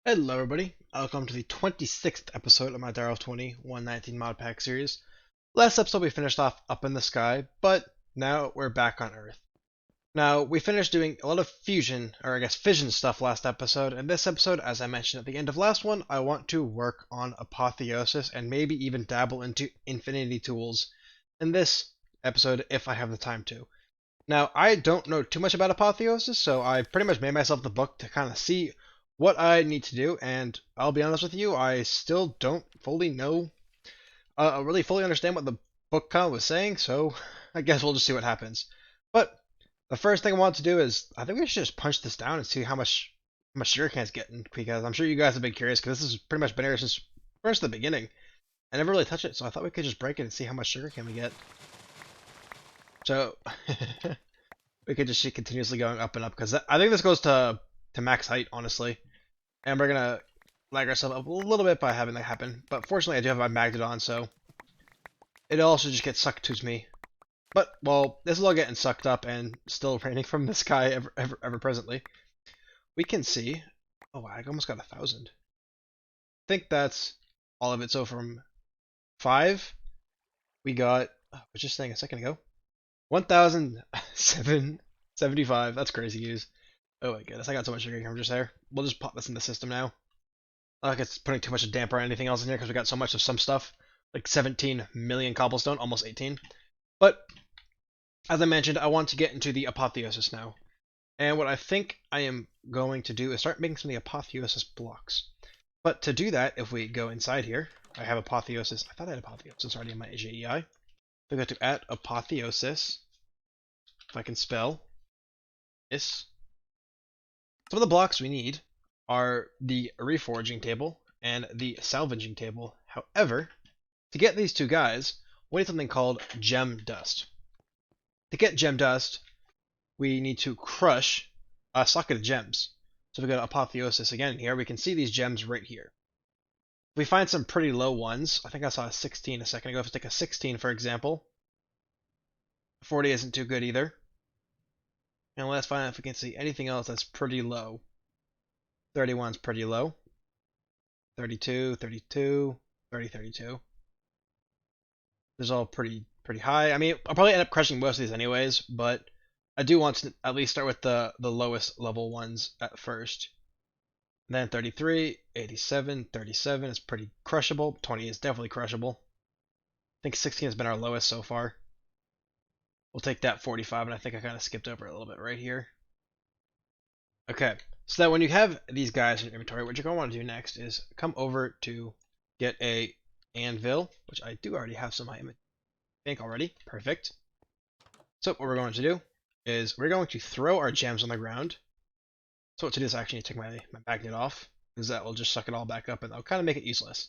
Hello everybody, welcome to the 26th episode of my Direwolf20 119 Modpack series. Last episode we finished off up in the sky, but now we're back on Earth. Now, we finished doing a lot of fusion, or I guess fission stuff last episode, and this episode, as I mentioned at the end of last one, I want to work on apotheosis and maybe even dabble into infinity tools in this episode if I have the time to. Now, I don't know too much about apotheosis, so I pretty much made myself the book to kind of see what I need to do, and I'll be honest with you, I still don't fully know, really fully understand what the book kind of was saying, so I guess we'll just see what happens. But the first thing I want to do is, I think we should just punch this down and see how much sugarcane's getting, because I'm sure you guys have been curious, because this has pretty much been here since first the beginning. I never really touched it, so I thought we could just break it and see how much sugarcane we get. So, we could just see continuously going up and up, because I think this goes to max height, honestly. And we're gonna lag ourselves up a little bit by having that happen. But fortunately, I do have my magnet on, so it also just gets sucked to me. But, well, this is all getting sucked up and still raining from the sky ever presently. We can see... Oh, I almost got 1,000. I think that's all of it. So from 5, we got... I was just saying a second ago. 1,775. That's crazy news. Oh my goodness, I got so much sugar from just there. We'll just pop this in the system now. Like it's putting too much of damper or anything else in here because we got so much of some stuff. Like 17 million cobblestone, almost 18. But, as I mentioned, I want to get into the apotheosis now. And what I think I am going to do is start making some of the apotheosis blocks. But to do that, if we go inside here, I have apotheosis. I thought I had apotheosis already in my JEI. If we go to add apotheosis, if I can spell this. Some of the blocks we need are the reforging table and the salvaging table. However, to get these two guys, we need something called gem dust. To get gem dust, we need to crush a socket of gems. So if we go to apotheosis again here, we can see these gems right here. If we find some pretty low ones, I think I saw a 16 a second ago. If we take a 16, for example, 40 isn't too good either. And let's find out if we can see anything else that's pretty low. 31's pretty low. 32, 32, 30, 32. These are all pretty high. I mean, I'll probably end up crushing most of these anyways, but I do want to at least start with the lowest level ones at first. And then 33, 87, 37 is pretty crushable. 20 is definitely crushable. I think 16 has been our lowest so far. We'll take that 45, and I think I kind of skipped over a little bit right here. Okay, so that when you have these guys in your inventory, what you're going to want to do next is come over to get a anvil, which I do already have some in my bank already. Perfect. So what we're going to do is we're going to throw our gems on the ground. So what to do is actually take my magnet off, because that will just suck it all back up, and that'll kind of make it useless.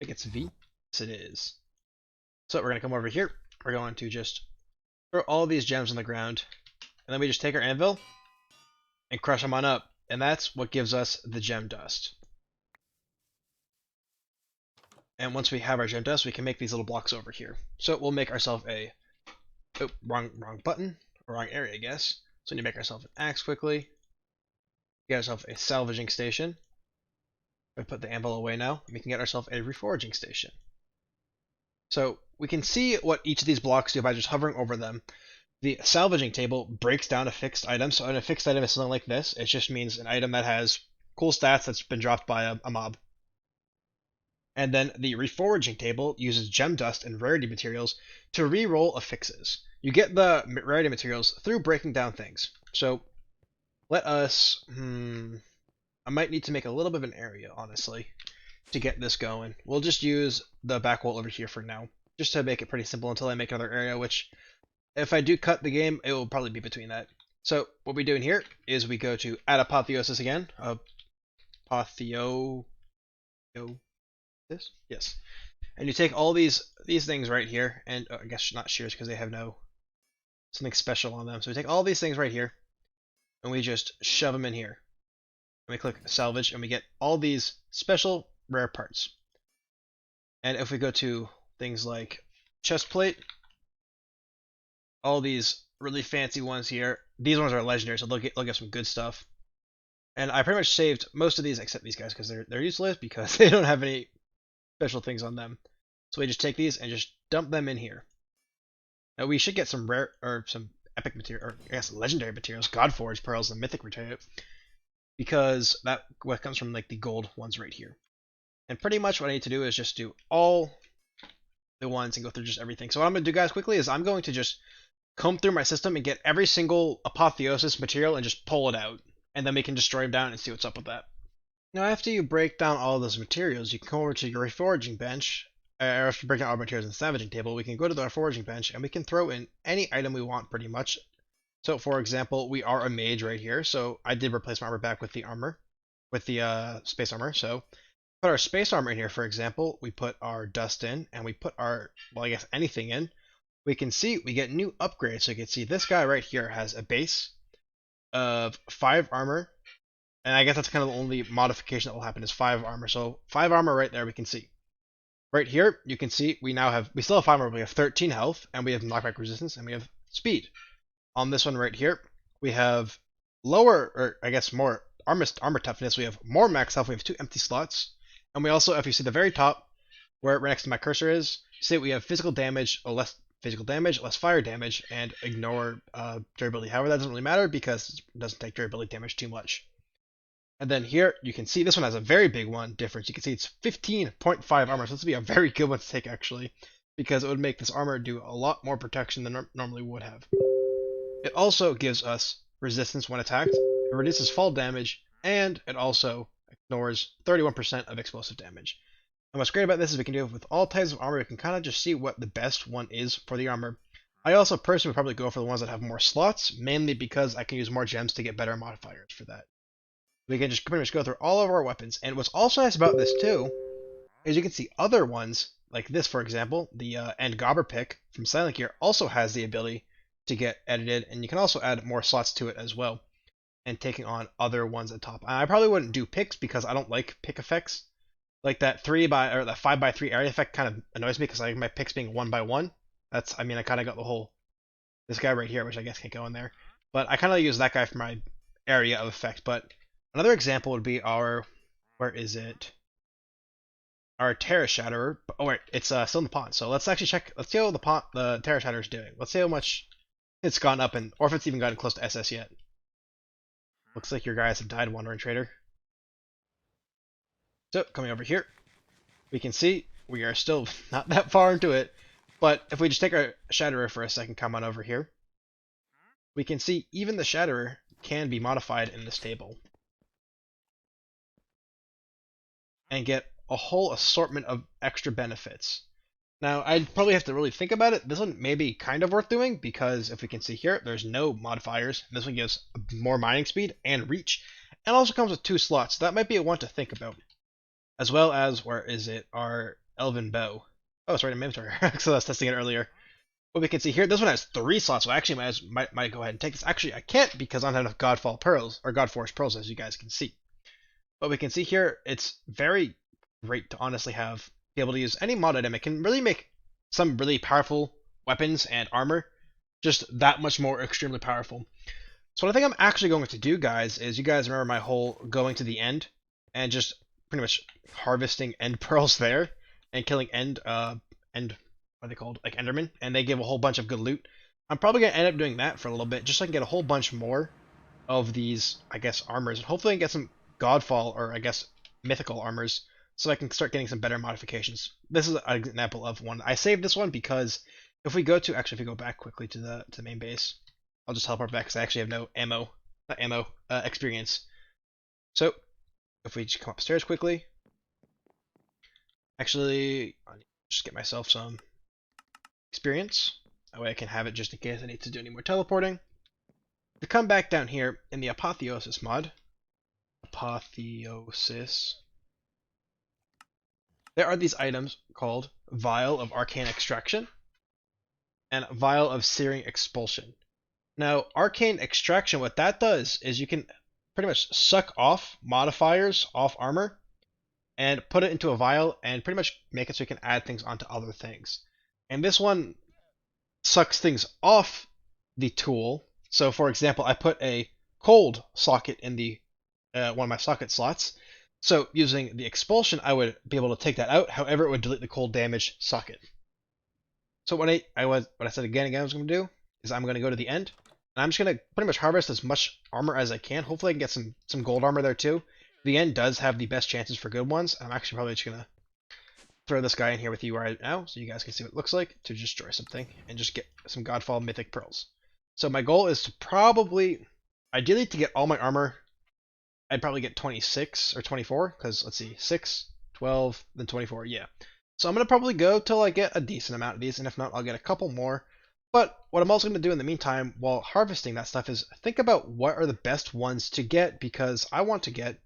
I think it's V. Yes, it is. So we're going to come over here. We're going to just throw all these gems on the ground, and then we just take our anvil and crush them on up, and that's what gives us the gem dust. And once we have our gem dust, we can make these little blocks over here. So we'll make ourselves a wrong button, or wrong area, I guess. So we need to make ourselves an axe quickly. Get ourselves a salvaging station. We put the anvil away now. We can get ourselves a reforging station. So we can see what each of these blocks do by just hovering over them. The salvaging table breaks down a fixed item. So a fixed item is something like this. It just means an item that has cool stats that's been dropped by a mob. And then the reforaging table uses gem dust and rarity materials to re-roll affixes. You get the rarity materials through breaking down things. So let us... I might need to make a little bit of an area, honestly, to get this going. We'll just use the back wall over here for now, just to make it pretty simple until I make another area, which, if I do cut the game, it will probably be between that. So what we're doing here is we go to add apotheosis again. This? Yes. And you take all these things right here, and I guess not shears because they have no something special on them. So we take all these things right here, and we just shove them in here. And we click salvage, and we get all these special rare parts. And if we go to things like chest plate, all these really fancy ones here, these ones are legendary, so they'll give some good stuff. And I pretty much saved most of these except these guys because they're useless because they don't have any special things on them. So we just take these and just dump them in here. Now we should get some rare or some epic material, or I guess legendary materials, Godforged pearls, and mythic material, because that what comes from like the gold ones right here. And pretty much what I need to do is just do all the ones and go through just everything. So what I'm gonna do, guys, quickly is I'm going to just comb through my system and get every single apotheosis material and just pull it out, and then we can destroy them down and see what's up with that. Now, after you break down all those materials, you can come over to your reforging bench. Or after breaking down all materials in the savaging table, we can go to the reforging bench and we can throw in any item we want pretty much. So, for example, we are a mage right here, so I did replace my armor back with the armor, with the space armor. So, put our space armor in here, for example. We put our dust in, and we put our, well, I guess anything in. We can see we get new upgrades. So you can see this guy right here has a base of 5 armor. And I guess that's kind of the only modification that will happen is 5 armor. So 5 armor right there we can see. Right here, you can see we still have 5 armor, but we have 13 health, and we have knockback resistance, and we have speed. On this one right here, we have lower, or I guess more armor toughness. We have more max health, we have 2 empty slots. And we also, if you see the very top, where right next to my cursor is, you see we have physical damage, or less physical damage, less fire damage, and ignore durability. However, that doesn't really matter because it doesn't take durability damage too much. And then here, you can see this one has a very big one difference. You can see it's 15.5 armor, so this would be a very good one to take, actually, because it would make this armor do a lot more protection than normally would have. It also gives us resistance when attacked, it reduces fall damage, and it also ignores 31% of explosive damage. And what's great about this is we can do it with all types of armor. We can kind of just see what the best one is for the armor. I also personally would probably go for the ones that have more slots, mainly because I can use more gems to get better modifiers for that. We can just pretty much go through all of our weapons. And what's also nice about this too is you can see other ones, like this for example, the End Gobber pick from Silent Gear also has the ability to get edited, and you can also add more slots to it as well, and taking on other ones at top. I probably wouldn't do picks because I don't like pick effects. Like that 5x3 area effect kind of annoys me because I like my picks being 1x1. That's, I mean, I kind of got the whole, this guy right here, which I guess can't go in there. But I kind of use that guy for my area of effect. But another example would be our, where is it? Our Terra Shatterer. Oh wait, it's still in the pond. So let's actually check, let's see how the Terra Shatterer is doing. Let's see how much it's gone up, and or if it's even gotten close to SS yet. Looks like your guys have died, Wandering Trader. So, coming over here, we can see we are still not that far into it, but if we just take our Shatterer for a second, come on over here, we can see even the Shatterer can be modified in this table and get a whole assortment of extra benefits. Now, I'd probably have to really think about it. This one may be kind of worth doing because if we can see here, there's no modifiers. This one gives more mining speed and reach, and also comes with 2 slots. So that might be a one to think about. As well as, where is it, our Elven Bow. Oh, it's right in my inventory, so I was testing it earlier. But we can see here, this one has 3 slots, so I actually might go ahead and take this. Actually, I can't because I don't have enough Godfall Pearls, or Godforged Pearls, as you guys can see. But we can see here, it's very great to honestly be able to use any mod item. It can really make some really powerful weapons and armor just that much more extremely powerful. So what I think I'm actually going to do, guys, is you guys remember my whole going to the end and just pretty much harvesting end pearls there and killing what are they called, like Endermen, and they give a whole bunch of good loot. I'm probably gonna end up doing that for a little bit just so I can get a whole bunch more of these, I guess, armors, and hopefully I can get some Godfall, or I guess mythical armors, so I can start getting some better modifications. This is an example of one. I saved this one because if we go back quickly to the main base, I'll just teleport back because I actually have no experience. So if we just come upstairs quickly, actually, I'll just get myself some experience. That way I can have it just in case I need to do any more teleporting. To come back down here in the Apotheosis mod, there are these items called Vial of Arcane Extraction and Vial of Searing Expulsion. Now, Arcane Extraction, what that does is you can pretty much suck off modifiers off armor and put it into a vial and pretty much make it so you can add things onto other things. And this one sucks things off the tool. So for example, I put a cold socket in the one of my socket slots. So using the expulsion, I would be able to take that out. However, it would delete the cold damage socket. So what I said again I was going to do is I'm going to go to the end, and I'm just going to pretty much harvest as much armor as I can. Hopefully I can get some gold armor there too. The end does have the best chances for good ones. I'm actually probably just going to throw this guy in here with you right now so you guys can see what it looks like to destroy something and just get some Godfall Mythic Pearls. So my goal is to probably, ideally to get all my armor, I'd probably get 26 or 24, because let's see, 6, 12, then 24, yeah. So I'm going to probably go till I get a decent amount of these, and if not, I'll get a couple more. But what I'm also going to do in the meantime, while harvesting that stuff, is think about what are the best ones to get, because I want to get,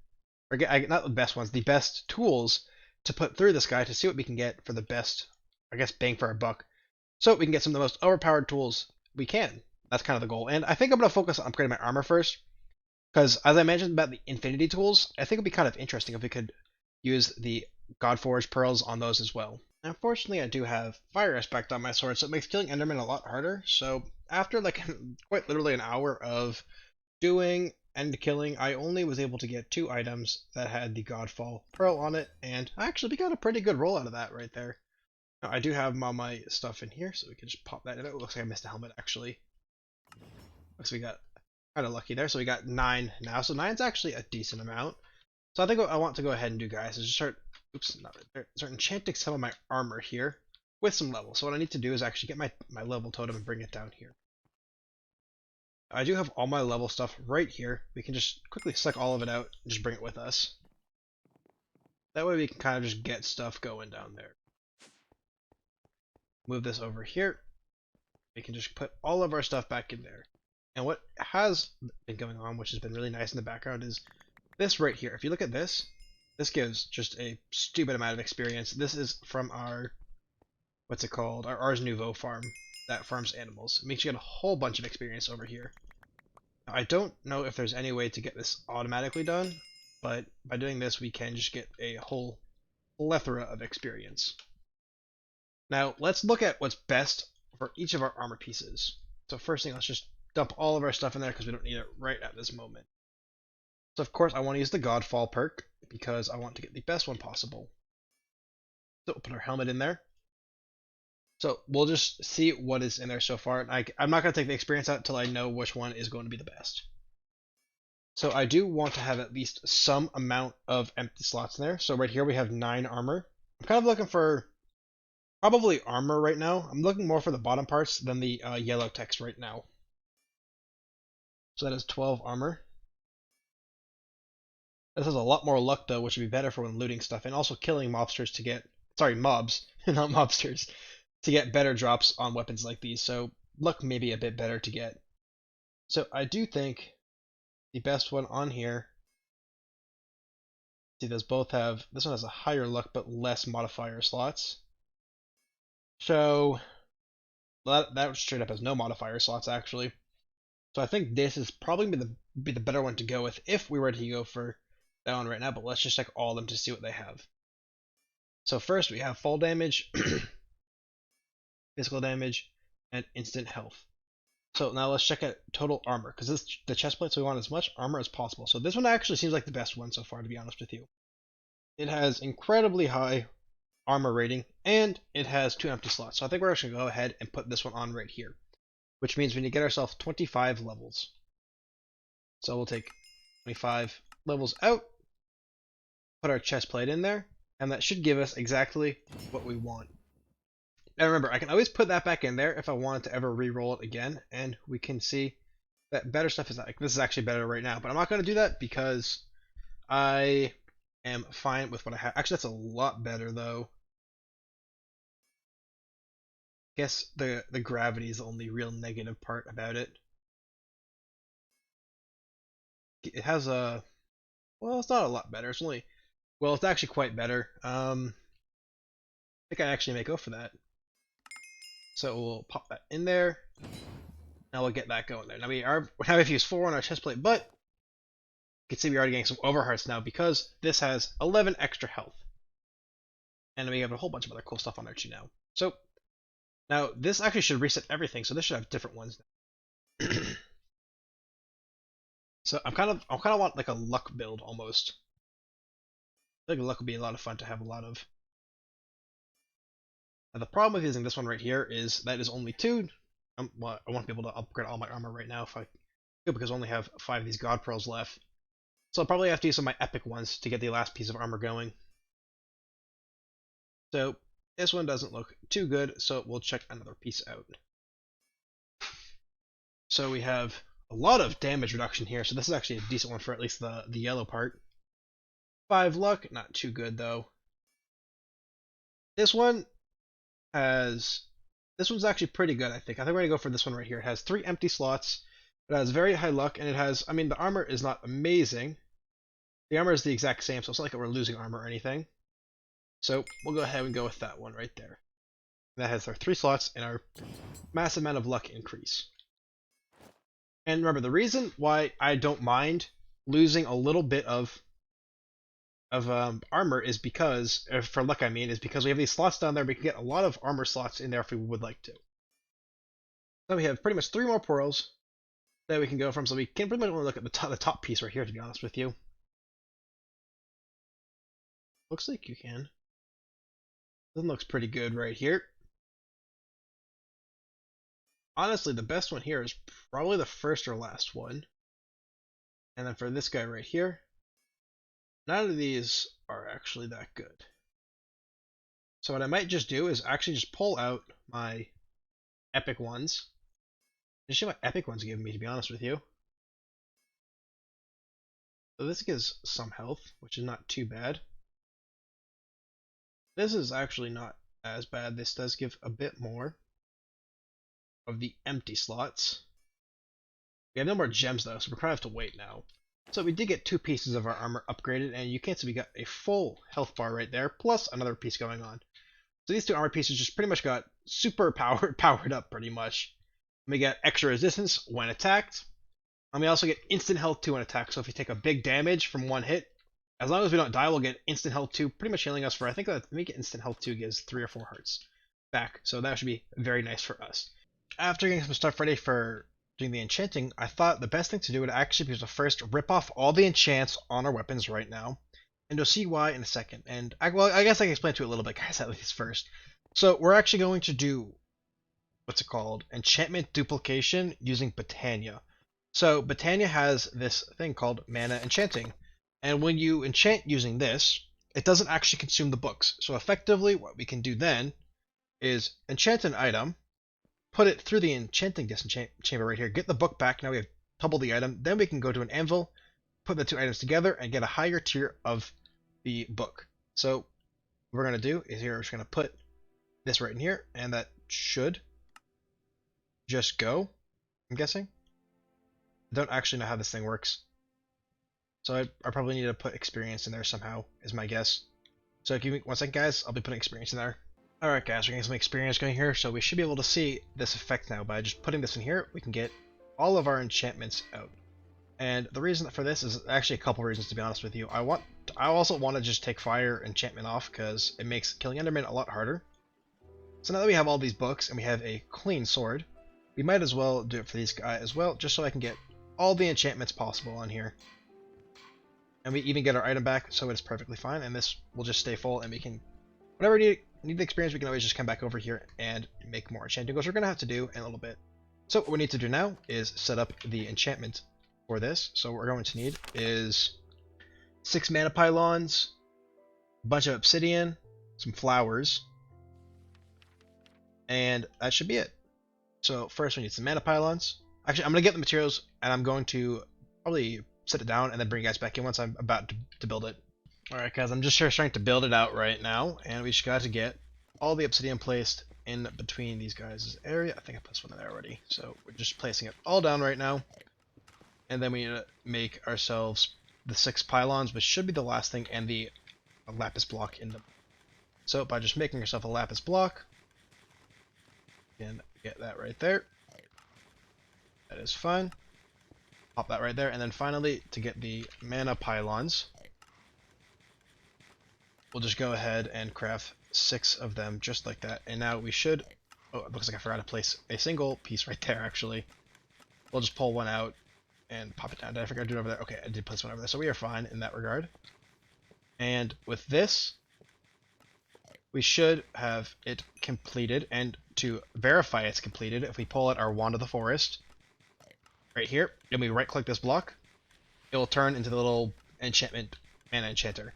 not the best ones, the best tools to put through this guy to see what we can get for the best, I guess, bang for our buck. So we can get some of the most overpowered tools we can. That's kind of the goal. And I think I'm going to focus on upgrading my armor first, because as I mentioned about the infinity tools, I think it would be kind of interesting if we could use the Godforged Pearls on those as well. Unfortunately, I do have Fire Aspect on my sword, so it makes killing Enderman a lot harder. So after like quite literally an hour of doing and killing, I only was able to get 2 items that had the Godfall Pearl on it, and I actually got a pretty good roll out of that right there. Now, I do have all my stuff in here, so we can just pop that in. It looks like I missed a helmet actually. Looks like we got kind of lucky there, so we got 9 now. So 9's actually a decent amount. So I think what I want to go ahead and do, guys, is just start enchanting some of my armor here with some levels. So what I need to do is actually get my level totem and bring it down here. I do have all my level stuff right here. We can just quickly suck all of it out and just bring it with us. That way we can kind of just get stuff going down there. Move this over here. We can just put all of our stuff back in there. And what has been going on, which has been really nice in the background, is this right here. If you look at this, this gives just a stupid amount of experience. This is from our, what's it called? Our Ars Nouveau farm that farms animals. It makes you get a whole bunch of experience over here. Now, I don't know if there's any way to get this automatically done, but by doing this, we can just get a whole plethora of experience. Now, let's look at what's best for each of our armor pieces. So first thing, let's just dump all of our stuff in there because we don't need it right at this moment. So of course I want to use the Godfall perk because I want to get the best one possible. So we'll put our helmet in there. So we'll just see what is in there so far. And I'm not going to take the experience out until I know which one is going to be the best. So I do want to have at least some amount of empty slots in there. So right here we have 9 armor. I'm kind of looking for probably armor right now. I'm looking more for the bottom parts than the yellow text right now. So that is 12 armor. This has a lot more luck though, which would be better for when looting stuff and also killing mobsters to get, mobs, not mobsters, to get better drops on weapons like these. So luck may be a bit better to get. So I do think the best one on here, see those both have, this one has a higher luck but less modifier slots. So that straight up has no modifier slots actually. So I think this is probably be the better one to go with if we were to go for that one right now, but let's just check all of them to see what they have. So first we have fall damage, physical damage, and instant health. So now let's check out total armor, because the chest plate, so we want as much armor as possible. So this one actually seems like the best one so far, to be honest with you. It has incredibly high armor rating, and it has 2 empty slots. So I think we're actually going to go ahead and put this one on right here, which means we need to get ourselves 25 levels. So we'll take 25 levels out, put our chest plate in there, and that should give us exactly what we want. Now remember, I can always put that back in there if I wanted to ever re-roll it again, and we can see that better stuff is like, this is actually better right now, but I'm not going to do that because I am fine with what I have. Actually, that's a lot better though. I guess the gravity is the only real negative part about it. It has a, well, it's not a lot better. It's only, well, it's actually quite better. I think I actually may go for that. So we'll pop that in there. Now we'll get that going there. Now we have used 4 on our chest plate, but you can see we're already getting some overhearts now because this has 11 extra health. And we have a whole bunch of other cool stuff on there too now. So now this actually should reset everything, so this should have different ones now. So I kind of want like a luck build almost. I think luck would be a lot of fun to have a lot of. Now the problem with using this one right here is that is only 2. Well, I want to be able to upgrade all my armor right now if I could, because I only have 5 of these God Pearls left. So I'll probably have to use some of my epic ones to get the last piece of armor going. So this one doesn't look too good, so we'll check another piece out. So we have a lot of damage reduction here, so this is actually a decent one for at least the yellow part. 5 luck, not too good though. This one's actually pretty good, I think. I think we're gonna go for this one right here. It has 3 empty slots, it has very high luck, and it has, I mean, the armor is not amazing. The armor is the exact same, so it's not like we're losing armor or anything. So we'll go ahead and go with that one right there. That has our 3 slots and our massive amount of luck increase. And remember, the reason why I don't mind losing a little bit of armor is because, for luck I mean, is because we have these slots down there. We can get a lot of armor slots in there if we would like to. So we have pretty much 3 more pearls that we can go from. So we can pretty much only look at the top piece right here, to be honest with you. Looks like you can. This looks pretty good right here. Honestly, the best one here is probably the first or last one. And then for this guy right here, none of these are actually that good. So what I might just do is actually just pull out my epic ones. Just see what epic ones give me, to be honest with you. So this gives some health, which is not too bad. This is actually not as bad. This does give a bit more of the empty slots. We have no more gems though, so we're gonna have to wait now. So we did get 2 pieces of our armor upgraded, and you can see we got a full health bar right there, plus another piece going on. So these 2 armor pieces just pretty much got super powered up pretty much. We get extra resistance when attacked, and we also get instant health 2 when attacked. So if you take a big damage from one hit, as long as we don't die, we'll get instant health 2, pretty much healing us for, I think that we get instant health 2 gives 3 or 4 hearts back. So that should be very nice for us. After getting some stuff ready for doing the enchanting, I thought the best thing to do would actually be to first rip off all the enchants on our weapons right now, and you'll see why in a second. And I guess I can explain to you a little bit, guys, at least first. So we're actually going to do, what's it called, enchantment duplication using Botania. So Botania has this thing called mana enchanting, and when you enchant using this, it doesn't actually consume the books. So effectively, what we can do then is enchant an item, put it through the enchanting disenchant chamber right here, get the book back, now we have double the item, then we can go to an anvil, put the 2 items together, and get a higher tier of the book. So what we're going to do is here, we're just going to put this right in here, and that should just go, I'm guessing. I don't actually know how this thing works. So I probably need to put experience in there somehow, is my guess. So give me 1 second, guys, I'll be putting experience in there. Alright guys, we're getting some experience going here, so we should be able to see this effect now. By just putting this in here, we can get all of our enchantments out. And the reason for this is actually a couple reasons, to be honest with you. I also want to just take fire enchantment off, because it makes killing Enderman a lot harder. So now that we have all these books, and we have a clean sword, we might as well do it for these guys as well, just so I can get all the enchantments possible on here. And we even get our item back, so it's perfectly fine, and this will just stay full, and we can, whenever we need the experience, we can always just come back over here and make more enchanting, which we're going to have to do in a little bit. So what we need to do now is set up the enchantment for this. So what we're going to need is 6 mana pylons, a bunch of obsidian, some flowers, and that should be it. So first we need some mana pylons. Actually, I'm going to get the materials, and I'm going to probably set it down and then bring you guys back in once I'm about to build it. Alright guys, I'm just starting to build it out right now, and we just got to get all the obsidian placed in between these guys' area. I think I placed one in there already, so we're just placing it all down right now. And then we need to make ourselves the 6 pylons, which should be the last thing, and the lapis block in them. So by just making yourself a lapis block, you can get that right there. That is fine. Pop that right there, and then finally, to get the mana pylons, we'll just go ahead and craft 6 of them just like that. And now we should, oh, it looks like I forgot to place a single piece right there actually. We'll just pull one out and pop it down. Did I forget to do it over there? Okay, I did place one over there, so we are fine in that regard. And with this, we should have it completed, and to verify it's completed, if we pull out our Wand of the Forest, right here, and we right-click this block, it will turn into the little enchantment mana enchanter.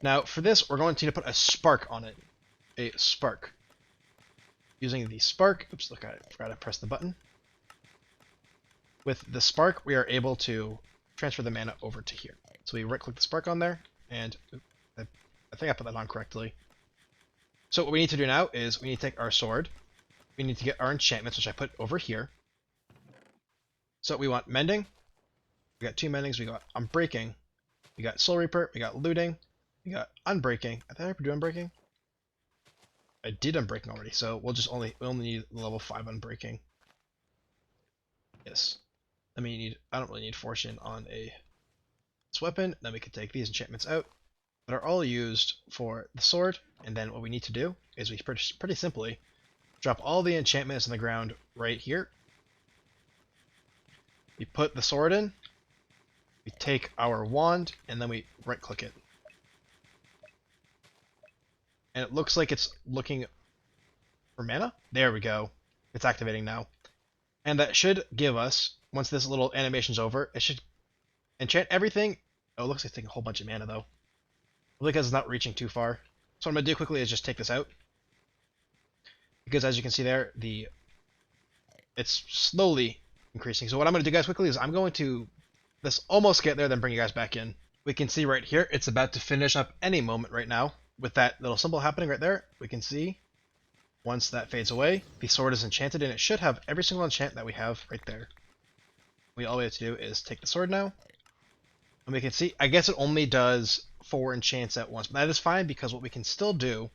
Now, for this, we're going to need to put a spark on it. A spark. Using the spark, oops, look, I forgot to press the button. With the spark, we are able to transfer the mana over to here. So we right-click the spark on there, and I think I put that on correctly. So what we need to do now is we need to take our sword. We need to get our enchantments, which I put over here. So we want mending. We got 2 mendings. We got unbreaking. We got Soul Reaper. We got looting. We got unbreaking. I thought I do unbreaking. I did unbreaking already, so we only need level 5 unbreaking. Yes. I don't really need fortune on this weapon. Then we can take these enchantments out that are all used for the sword, and then what we need to do is we pretty simply drop all the enchantments on the ground right here. We put the sword in, we take our wand, and then we right click it. And it looks like it's looking for mana. There we go. It's activating now. And that should give us, once this little animation's over, it should enchant everything. Oh, it looks like it's taking a whole bunch of mana though. Because it's not reaching too far. So what I'm going to do quickly is just take this out. Because as you can see there, it's slowly increasing. So what I'm going to do, guys, quickly is I'm going to let's almost get there, then bring you guys back in. We can see right here, it's about to finish up any moment right now. With that little symbol happening right there, we can see once that fades away, the sword is enchanted, and it should have every single enchant that we have right there. All we have to do is take the sword now. And we can see, I guess it only does 4 enchants at once, but that is fine because what we can still do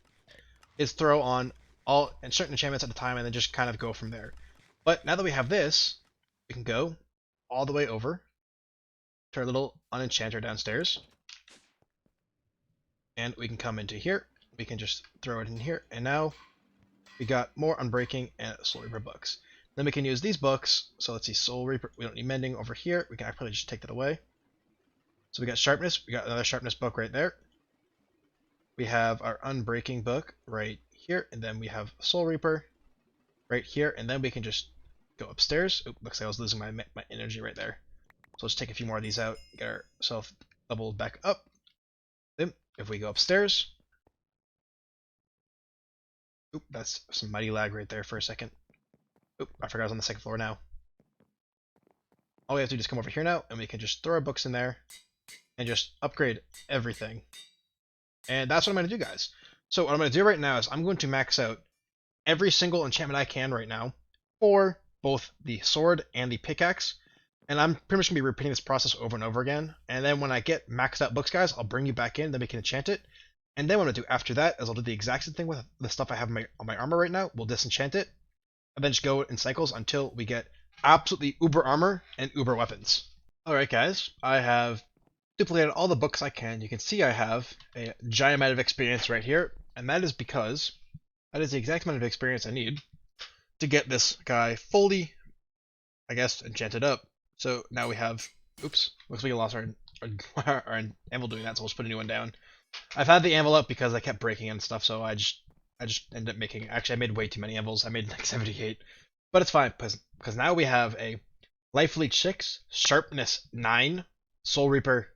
is throw on all certain enchantments at a time and then just kind of go from there. But now that we have this, we can go all the way over to our little unenchanter downstairs. And we can come into here. We can just throw it in here, and now we got more Unbreaking and Soul Reaper books. Then we can use these books. So let's see, Soul Reaper. We don't need Mending over here. We can actually just take that away. So we got Sharpness. We got another Sharpness book right there. We have our Unbreaking book right here, and then we have Soul Reaper right here, and then we can just go upstairs. Oop, looks like I was losing my energy right there. So let's take a few more of these out. Get ourselves leveled back up. Then if we go upstairs, oop, that's some mighty lag right there for a second. Oop, I forgot I was on the 2nd floor now. All we have to do is come over here now, and we can just throw our books in there and just upgrade everything. And that's what I'm going to do, guys. So what I'm going to do right now is I'm going to max out every single enchantment I can right now for both the sword and the pickaxe. And I'm pretty much going to be repeating this process over and over again. And then when I get maxed out books, guys, I'll bring you back in, then we can enchant it. And then what I'm going to do after that is I'll do the exact same thing with the stuff I have on my armor right now. We'll disenchant it, and then just go in cycles until we get absolutely uber armor and uber weapons. Alright, guys, I have duplicated all the books I can. You can see I have a giant amount of experience right here, and that is because that is the exact amount of experience I need to get this guy fully, I guess, enchanted up. So now we have, oops, looks like we lost our anvil doing that, so let's put a new one down. I've had the anvil up because I kept breaking and stuff, so I just ended up making, actually I made way too many anvils. I made like 78, but it's fine because now we have a Life Leech 6, Sharpness 9, Soul Reaper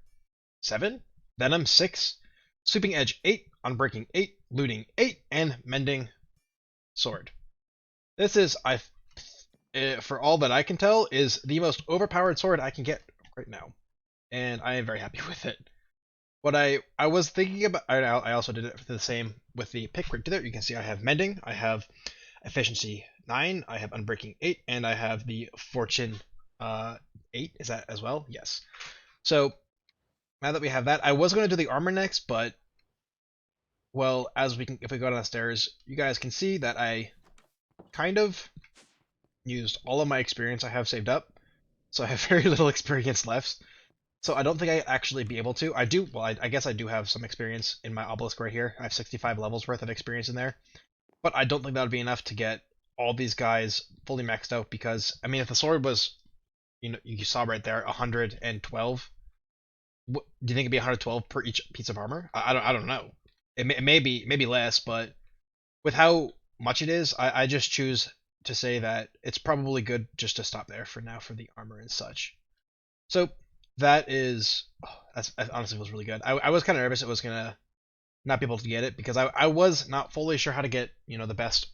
7, Venom 6, Sweeping Edge 8, Unbreaking 8, Looting 8, and Mending Sword. This is, for all that I can tell, is the most overpowered sword I can get right now, and I am very happy with it. What I was thinking about, I also did it for the same with the pick right there. You can see I have Mending, I have Efficiency 9, I have Unbreaking 8, and I have the Fortune 8. Is that as well? Yes. So now that we have that, I was going to do the armor next, but well, if we go downstairs, you guys can see that I kind of used all of my experience I have saved up, so I have very little experience left. So I don't think I'd actually be able to. I do, well, I guess I do have some experience in my obelisk right here. I have 65 levels worth of experience in there, but I don't think that would be enough to get all these guys fully maxed out because, I mean, if the sword was, you saw right there 112. Do you think it'd be 112 per each piece of armor? I don't know. It may be maybe less, but with how much it is, I just choose to say that it's probably good just to stop there for now for the armor and such. So that is, that honestly feels really good. I was kind of nervous it was gonna not be able to get it because I was not fully sure how to get the best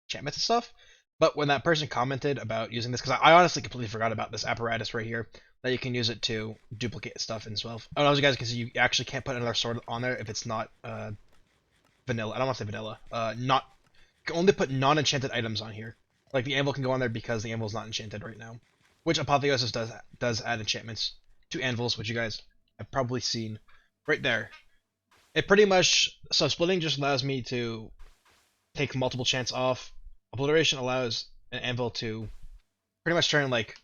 enchantments and stuff. But when that person commented about using this, because I honestly completely forgot about this apparatus right here, that you can use it to duplicate stuff as well. Oh, as you guys can see, you actually can't put another sword on there if it's not vanilla. I don't want to say vanilla. Not you can only put non-enchanted items on here. Like the anvil can go on there because the anvil is not enchanted right now. Which Apotheosis does add enchantments to anvils, which you guys have probably seen right there. It pretty much splitting just allows me to take multiple chants off. Obliteration allows an anvil to pretty much turn like,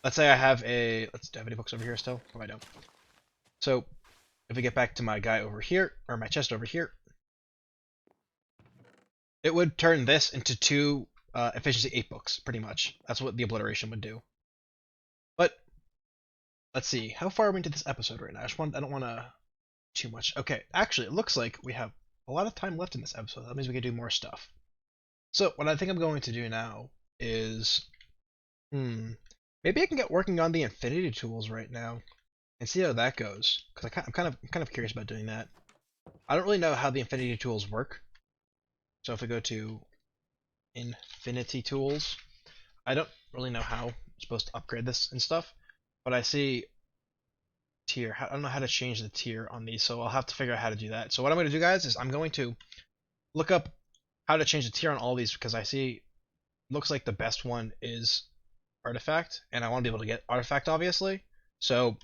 let's say I have a, do I have any books over here still? Oh, I don't. So if we get back to my guy over here, or my chest over here, it would turn this into 2 efficiency 8 books, pretty much. That's what the obliteration would do. But let's see, how far are we into this episode right now? I don't want to too much. Okay, actually, it looks like we have a lot of time left in this episode. That means we can do more stuff. So what I think I'm going to do now is, maybe I can get working on the infinity tools right now and see how that goes. Because I'm kind of curious about doing that. I don't really know how the infinity tools work. So if we go to infinity tools, I don't really know how I'm supposed to upgrade this and stuff. But I see tier. I don't know how to change the tier on these, so I'll have to figure out how to do that. So what I'm going to do, guys, is I'm going to look up how to change the tier on all these because I see looks like the best one is artifact, and I want to be able to get artifact, obviously. So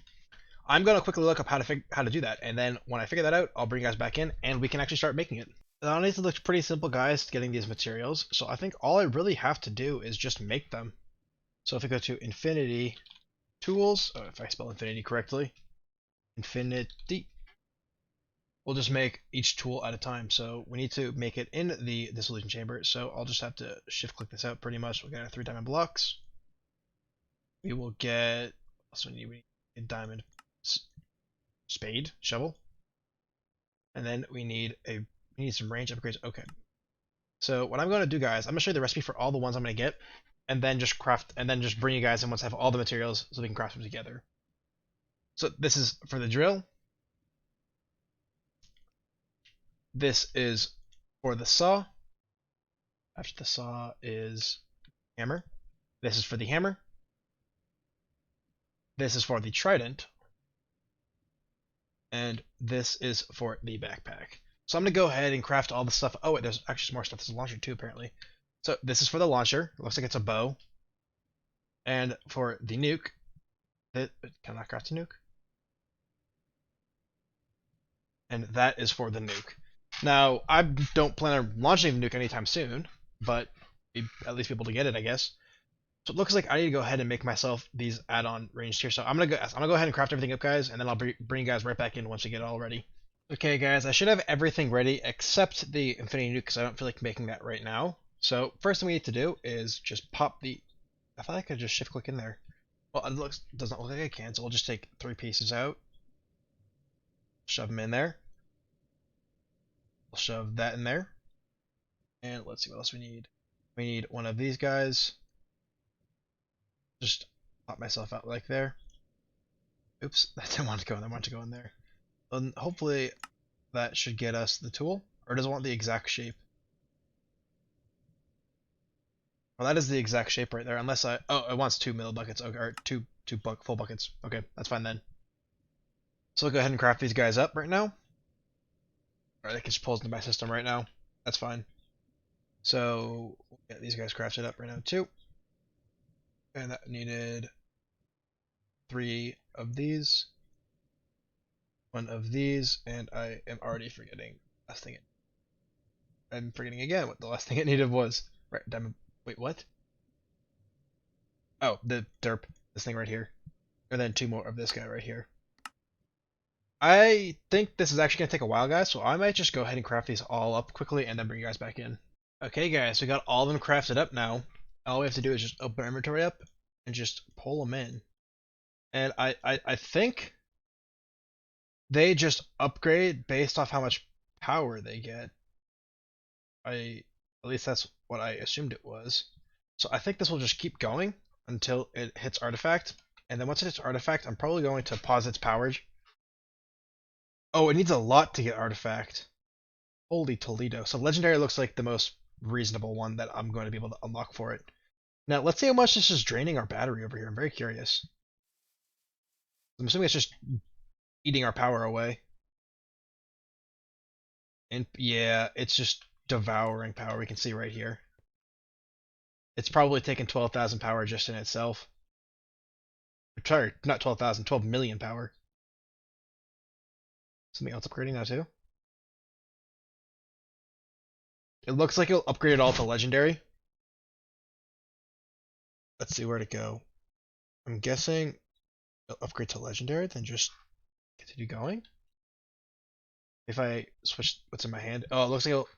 I'm going to quickly look up how to do that, and then when I figure that out, I'll bring you guys back in, and we can actually start making it. It honestly looks pretty simple, guys, getting these materials. So I think all I really have to do is just make them. So if we go to infinity tools, if I spell infinity correctly, infinity, we'll just make each tool at a time. So we need to make it in the dissolution chamber. So I'll just have to shift click this out pretty much. We'll get our 3 diamond blocks. We will get, also we need a diamond spade, shovel. And then we need some range upgrades. Okay. So what I'm going to do, guys, I'm going to show you the recipe for all the ones I'm going to get, and then just craft, and then just bring you guys in once I have all the materials so we can craft them together. So this is for the drill. This is for the saw. After the saw is hammer. This is for the hammer. This is for the trident. And this is for the backpack. So I'm going to go ahead and craft all the stuff. Oh, wait, there's actually some more stuff. There's a launcher too, apparently. So this is for the launcher. It looks like it's a bow. And for the nuke, can I craft a nuke? And that is for the nuke. Now, I don't plan on launching the nuke anytime soon, but at least be able to get it, I guess. So it looks like I need to go ahead and make myself these add-on ranged here. So I'm gonna go ahead and craft everything up, guys, and then I'll bring you guys right back in once we get it all ready. Okay, guys, I should have everything ready except the infinity nuke because I don't feel like making that right now. So first thing we need to do is just pop the. I thought I could just shift click in there. Well, it doesn't look like I can, so we'll just take 3 pieces out, shove them in there. We'll shove that in there, and let's see what else we need. We need one of these guys. Just pop myself out like there. Oops, that didn't want to go in there. I want to go in there. And hopefully that should get us the tool, or does it want the exact shape? Well, that is the exact shape right there. Unless it wants 2 middle buckets. Okay, or two full buckets. Okay, that's fine then. So we'll go ahead and craft these guys up right now. Or they can just pull into my system right now. That's fine. So we'll get these guys crafted up right now too. And that needed 3 of these, 1 of these, and I am already forgetting the last thing. I'm forgetting again what the last thing it needed was. Right, diamond. Wait, what? Oh, the derp. This thing right here. And then 2 more of this guy right here. I think this is actually going to take a while, guys, so I might just go ahead and craft these all up quickly and then bring you guys back in. Okay, guys, we got all of them crafted up now. All we have to do is just open our inventory up, and just pull them in. And I think they just upgrade based off how much power they get. At least that's what I assumed it was. So I think this will just keep going until it hits artifact. And then once it hits artifact, I'm probably going to pause its power. Oh, it needs a lot to get artifact. Holy Toledo. So legendary looks like the most reasonable one that I'm going to be able to unlock for it. Now, let's see how much this is draining our battery over here. I'm very curious. I'm assuming it's just eating our power away. And yeah, it's just devouring power. We can see right here. It's probably taken 12,000 power just in itself. Sorry, not 12,000, 12 million power. Something else upgrading now too? It looks like it'll upgrade it all to legendary. Let's see where to go. I'm guessing it'll upgrade to legendary, then just continue going. If I switch what's in my hand, oh, it looks like it'll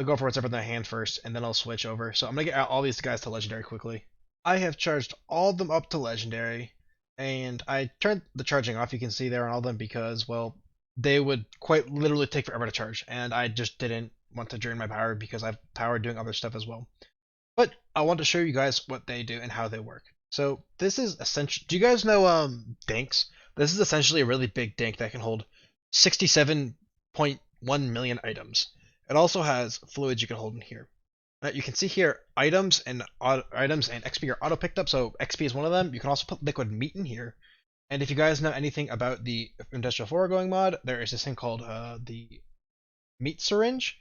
go for what's up in my hand first, and then I'll switch over. So I'm gonna get all these guys to legendary quickly. I have charged all of them up to legendary, and I turned the charging off. You can see there on all of them because, well, they would quite literally take forever to charge, and I just didn't want to drain my power because I have power doing other stuff as well. But I want to show you guys what they do and how they work. So this is essentially. Do you guys know dinks? This is essentially a really big dink that can hold 67.1 million items. It also has fluids you can hold in here. You can see here items and XP are auto picked up. So XP is one of them. You can also put liquid meat in here. And if you guys know anything about the industrial foregoing mod, there is this thing called the meat syringe.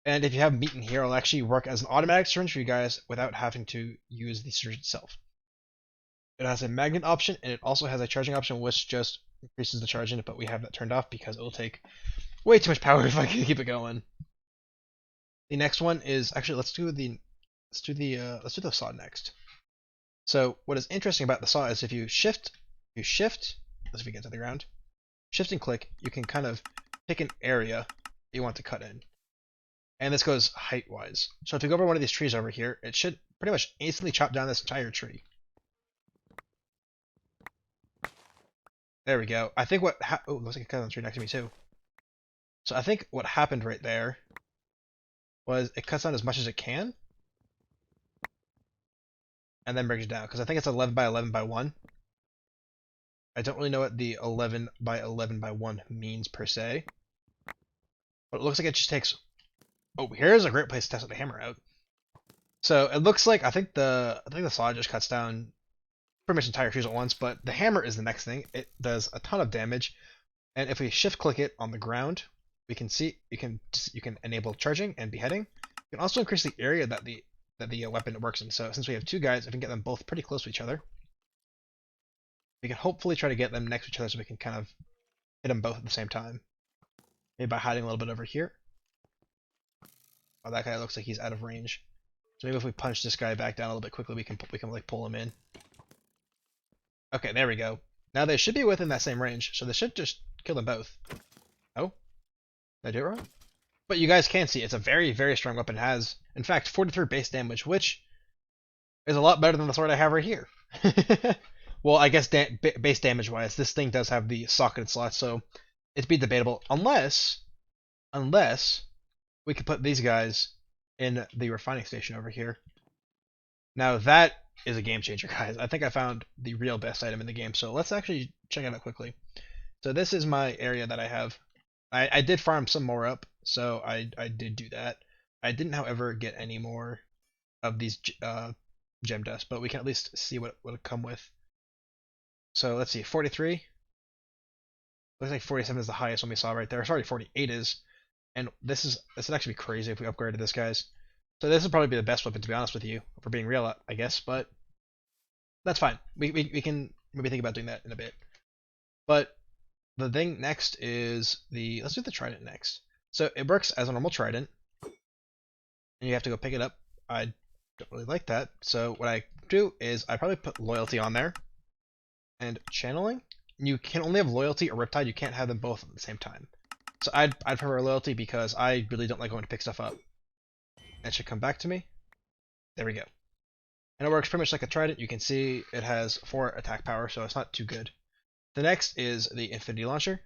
And if you have meat in here, it'll actually work as an automatic syringe for you guys without having to use the syringe itself. It has a magnet option, and it also has a charging option, which just increases the charging, but we have that turned off because it will take way too much power if I can keep it going. The next one is actually let's do the saw next. So what is interesting about the saw is if you shift, let's see if we get to the ground, shift and click, you can kind of pick an area you want to cut in. And this goes height-wise. So if you go over one of these trees over here, it should pretty much instantly chop down this entire tree. There we go. I think what oh, looks like it cut on the tree next to me too. So I think what happened right there was it cuts down as much as it can, and then brings it down. Because I think it's 11 by 11 by 1. I don't really know what the 11 by 11 by 1 means per se. But it looks like it just takes... Oh, here's a great place to test the hammer out. So it looks like I think the saw just cuts down pretty much entire trees at once, but the hammer is the next thing. It does a ton of damage, and if we shift click it on the ground, we can see you can enable charging and beheading. You can also increase the area that the weapon works in. So since we have two guys, if we can get them both pretty close to each other, we can hopefully try to get them next to each other so we can kind of hit them both at the same time. Maybe by hiding a little bit over here. Oh, that guy looks like he's out of range. So maybe if we punch this guy back down a little bit quickly, we can like pull him in. Okay, there we go. Now they should be within that same range, so they should just kill them both. Oh, did I do it wrong? But you guys can see it's a very, very strong weapon. It has, in fact, 43 base damage, which is a lot better than the sword I have right here. Well, I guess base damage wise, this thing does have the socketed slots, so it'd be debatable unless we could put these guys in the refining station over here. Now that is a game changer, guys. I think I found the real best item in the game, so let's actually check it out quickly. So this is my area that I have. I did farm some more up, so I did do that. I didn't, however, get any more of these gem dust, but we can at least see what it would come with. So let's see, 43. Looks like 47 is the highest one we saw right there. Sorry, 48 is. And this would actually be crazy if we upgraded this, guys. So this would probably be the best weapon, to be honest with you, if we're being real, I guess, but that's fine. We can maybe think about doing that in a bit. But the thing next is let's do the trident next. So it works as a normal trident, and you have to go pick it up. I don't really like that, so what I do is I probably put loyalty on there, and channeling. You can only have loyalty or riptide. You can't have them both at the same time. So I'd prefer loyalty because I really don't like going to pick stuff up. It should come back to me. There we go. And it works pretty much like a trident. You can see it has 4 attack power, so it's not too good. The next is the Infinity Launcher.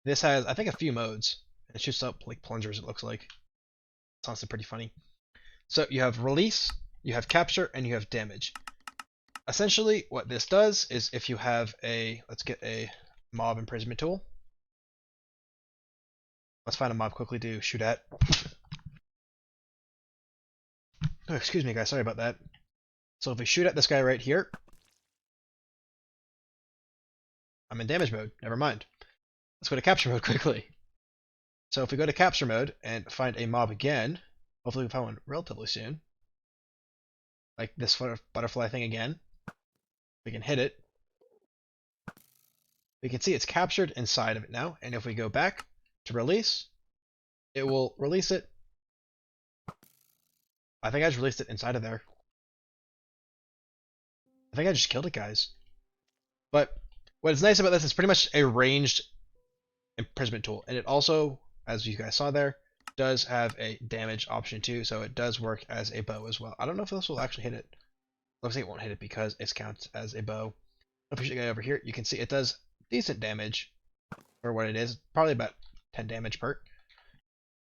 This has, I think, a few modes. It shoots up like plungers, it looks like. It's honestly pretty funny. So you have release, you have capture, and you have damage. Essentially, what this does is if you have a, let's get a mob imprisonment tool. Let's find a mob quickly to shoot at. Oh, excuse me, guys. Sorry about that. So if we shoot at this guy right here, I'm in damage mode. Never mind. Let's go to capture mode quickly. So if we go to capture mode and find a mob again, hopefully we find one relatively soon. Like this butterfly thing again. We can hit it. We can see it's captured inside of it now. And if we go back to release, it will release it. I think I just released it inside of there. I think I just killed it, guys. But what is nice about this is pretty much a ranged imprisonment tool. And it also, as you guys saw there, does have a damage option too. So it does work as a bow as well. I don't know if this will actually hit it. Looks like it won't hit it because it counts as a bow. If we shoot the guy over here, you can see it does decent damage for what it is. Probably about 10 damage per.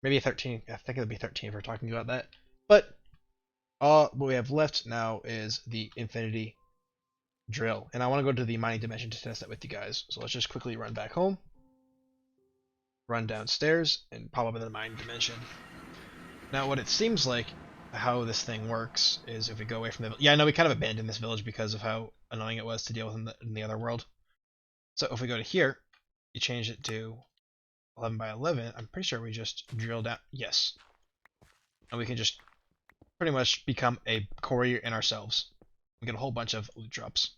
Maybe 13. I think it'll be 13 if we're talking about that. But what we have left now is the Infinity Drill. And I want to go to the mining dimension to test that with you guys. So let's just quickly run back home. Run downstairs and pop up in the mining dimension. Now what it seems like how this thing works is if we go away from the... Yeah, I know we kind of abandoned this village because of how annoying it was to deal with in the other world. So if we go to here, you change it to 11 by 11. I'm pretty sure we just drill down. Yes. And we can just pretty much become a courier in ourselves. We get a whole bunch of loot drops.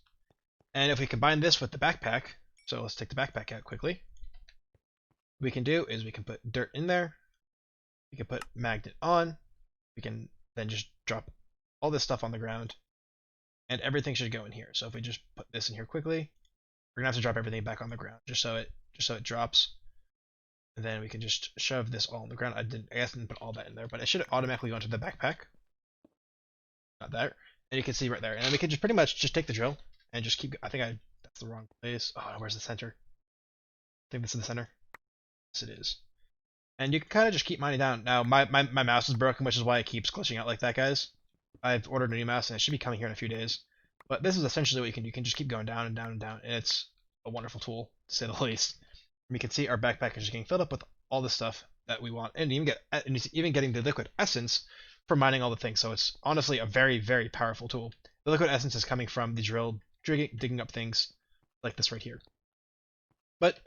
And if we combine this with the backpack, so let's take the backpack out quickly. What we can do is we can put dirt in there. We can put magnet on. We can then just drop all this stuff on the ground. And everything should go in here. So if we just put this in here quickly, we're gonna have to drop everything back on the ground just so it drops. And then we can just shove this all on the ground. I guess I didn't put all that in there, but it should automatically go into the backpack. Not there. And you can see right there. And then we can just pretty much just take the drill and just keep. That's the wrong place. Oh, where's the center? I think this is the center. Yes, it is. And you can kind of just keep mining down. Now, my mouse is broken, which is why it keeps glitching out like that, guys. I've ordered a new mouse, and it should be coming here in a few days. But this is essentially what you can do. You can just keep going down and down and down, and it's a wonderful tool, to say the least. And we can see our backpack is just getting filled up with all the stuff that we want, and even getting the liquid essence for mining all the things. So it's honestly a very, very powerful tool. The liquid essence is coming from the drill, digging up things like this right here. But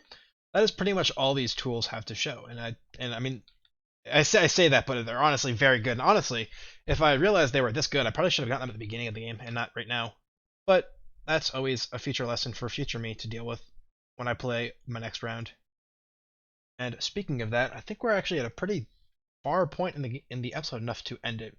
that is pretty much all these tools have to show. And I mean, I say that, but they're honestly very good. And honestly, if I realized they were this good, I probably should have gotten them at the beginning of the game and not right now. But that's always a future lesson for future me to deal with when I play my next round. And speaking of that, I think we're actually at a pretty far point in the episode, enough to end it.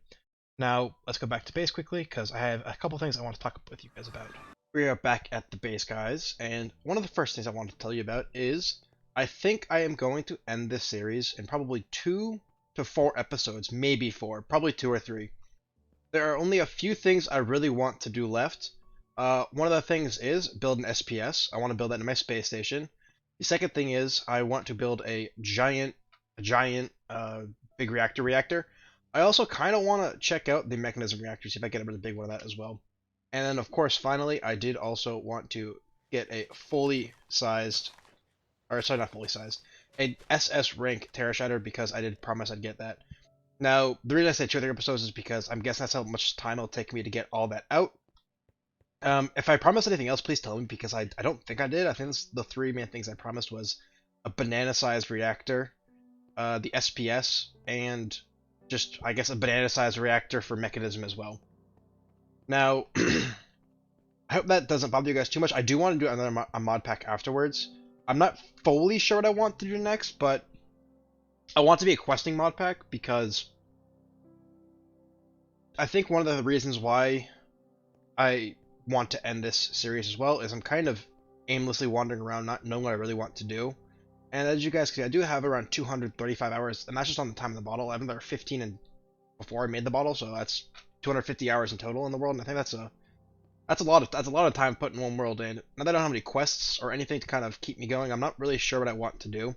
Now, let's go back to base quickly, because I have a couple things I want to talk with you guys about. We are back at the base, guys, and one of the first things I want to tell you about is I think I am going to end this series in probably 2 to 4 episodes, maybe 4, probably 2 or 3. There are only a few things I really want to do left. One of the things is build an SPS. I want to build that in my space station. The second thing is I want to build a giant big reactor. I also kind of want to check out the mechanism reactor, see if I get a really big one of that as well. And then, of course, finally, I did also want to get a fully sized, or sorry, not fully sized, a SS rank Terra Shatter, because I did promise I'd get that. Now, the reason I say 2 or 3 episodes is because I'm guessing that's how much time it'll take me to get all that out. If I promised anything else, please tell me, because I don't think I did. I think that's the 3 main things I promised was a banana-sized reactor, the SPS, and just, I guess, a banana-sized reactor for mechanism as well. Now, I hope that doesn't bother you guys too much. I do want to do another mod pack afterwards. I'm not fully sure what I want to do next, but I want to be a questing mod pack because I think one of the reasons why I want to end this series as well is I'm kind of aimlessly wandering around, not knowing what I really want to do. And as you guys can see, I do have around 235 hours, and that's just on the time of the bottle. I have another 15 before I made the bottle, so that's 250 hours in total in the world, and I think that's a lot of time put in one world. And now that I don't have any quests or anything to kind of keep me going, I'm not really sure what I want to do.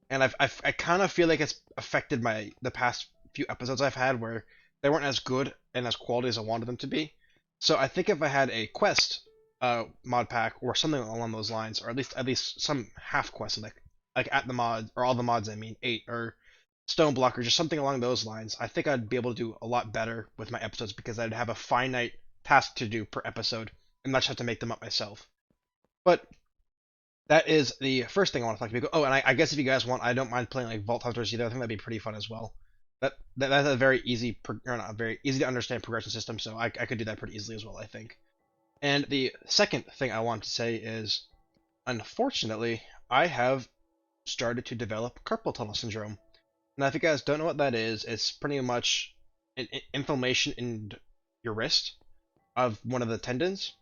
And I kind of feel like it's affected the past few episodes I've had where they weren't as good and as quality as I wanted them to be. So I think if I had a quest mod pack or something along those lines, or at least some half quests like at the mod or all the mods, I mean 8 or Stone Block or just something along those lines, I think I'd be able to do a lot better with my episodes because I'd have a finite task to do per episode and not just have to make them up myself. But that is the first thing I want to talk to people. Oh, and I guess if you guys want, I don't mind playing like Vault Hunters either. I think that'd be pretty fun as well. That's a very easy, or not a very easy to understand progression system, so I could do that pretty easily as well, I think. And the second thing I want to say is, unfortunately, I have started to develop carpal tunnel syndrome. Now, if you guys don't know what that is, it's pretty much an inflammation in your wrist of one of the tendons.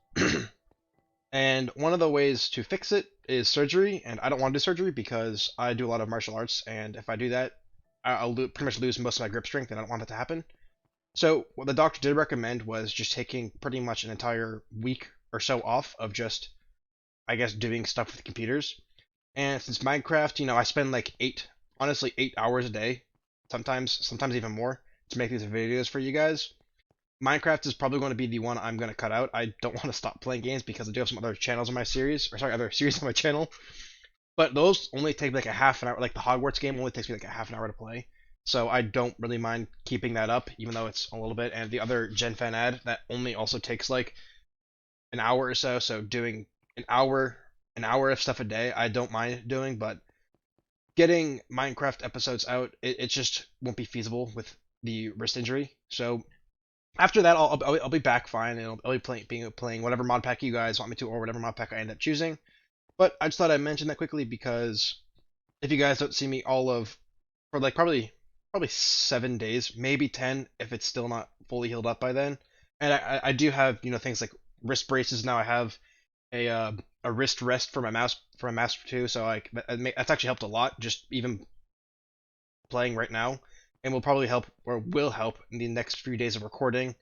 And one of the ways to fix it is surgery, and I don't want to do surgery because I do a lot of martial arts, and if I do that, I'll pretty much lose most of my grip strength, and I don't want that to happen. So what the doctor did recommend was just taking pretty much an entire week or so off of just, I guess, doing stuff with computers. And since Minecraft, I spend like honestly 8 hours a day, sometimes even more, to make these videos for you guys. Minecraft is probably going to be the one I'm going to cut out. I don't want to stop playing games because I do have some other channels on my series, or sorry, other series on my channel. But those only take like a half an hour. Like the Hogwarts game only takes me like a half an hour to play. So I don't really mind keeping that up, even though it's a little bit. And the other Gen Fan ad, that only also takes like an hour or so. So doing an hour of stuff a day, I don't mind doing. But getting Minecraft episodes out, it just won't be feasible with the wrist injury. So after that, I'll be back fine, and I'll be playing whatever mod pack you guys want me to, or whatever mod pack I end up choosing. But I just thought I'd mention that quickly because if you guys don't see me for like probably 7 days, maybe 10 if it's still not fully healed up by then. And I do have things like wrist braces now. I have a wrist rest for my mouse too, so like that's actually helped a lot. Just even playing right now, and will help in the next few days of recording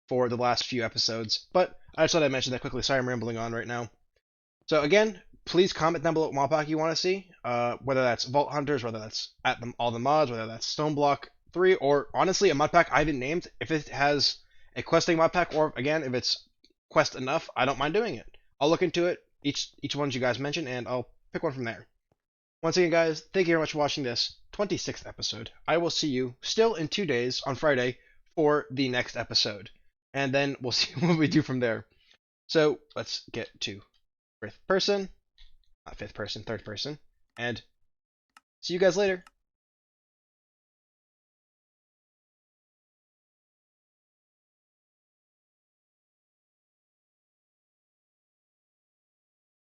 for the last few episodes. But I just thought I'd mention that quickly. Sorry, I'm rambling on right now. So again, please comment down below what mod pack you want to see, whether that's Vault Hunters, whether that's all the mods, whether that's Stoneblock 3, or honestly a mod pack I haven't named. If it has a questing mod pack, or again if it's quest enough, I don't mind doing it. I'll look into it, each one you guys mentioned, and I'll pick one from there. Once again, guys, thank you very much for watching this 26th episode. I will see you still in 2 days on Friday for the next episode, and then we'll see what we do from there. So let's get to third person, and see you guys later.